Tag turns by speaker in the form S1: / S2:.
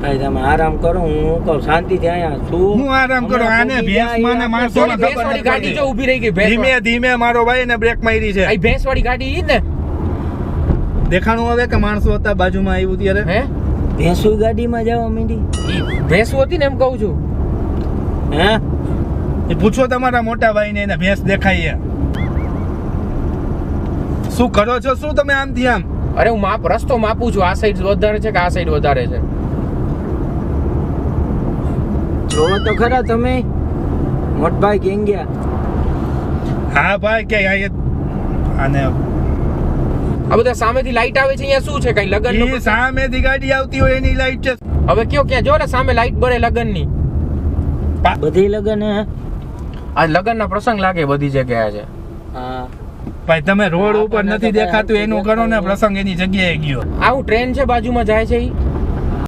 S1: ભાઈ તમે આરામ કરો, હું કહું શાંતિથી અહીંયા છું.
S2: હું આરામ કરો, આને ભેંસમાં ને માણસોને ખબર
S3: ભેંસવાળી
S2: નથી
S3: ગાડી જો
S2: પડી.
S3: ઊભી રહી ગઈ ભેંસ
S2: ધીમે ધીમે મારો ભાઈ ને બ્રેક મારી છે.
S3: આ ભેંસવાળી ગાડી ઈ જ ને
S2: દેખાણું હવે કે માણસો હતા બાજુમાં આવ્યું ત્યારે.
S3: હે
S1: ભેંસુ ગાડીમાં જવા માંડી.
S3: ઈ ભેંસુ હતી ને એમ કહું છું.
S1: હે
S2: એ પૂછો તમારા મોટા ભાઈ ને, એને ભેંસ દેખાય છે. શું કરો છો? શું તમે આમથી આમ?
S3: અરે હું રસ્તો માપું છું, આ સાઈડ વધારે છે કે આ સાઈડ વધારે છે.
S1: જોવો તો ખરા તમે, મોટભાઈ કેમ ગયા?
S2: હા ભાઈ કે આને
S3: આ બધા સામેથી લાઈટ આવે છે, અહીંયા શું છે કઈ લગન
S2: ઈ સામેથી ગાડી આવતી હોય એની લાઈટ છે.
S3: હવે કયો ક્યાં જો ને સામે લાઈટ બળે લગન ની.
S1: બધી લગન હે?
S3: આ લગન ના પ્રસંગ લાગે બધી જગ્યાએ છે.
S1: હા
S2: ભાઈ તમે રોડ ઉપર નથી દેખાતું એનું કરો ને, પ્રસંગ એની જગ્યાએ ગયો.
S3: આ હું ટ્રેન છે બાજુમાં જાય છે ઈ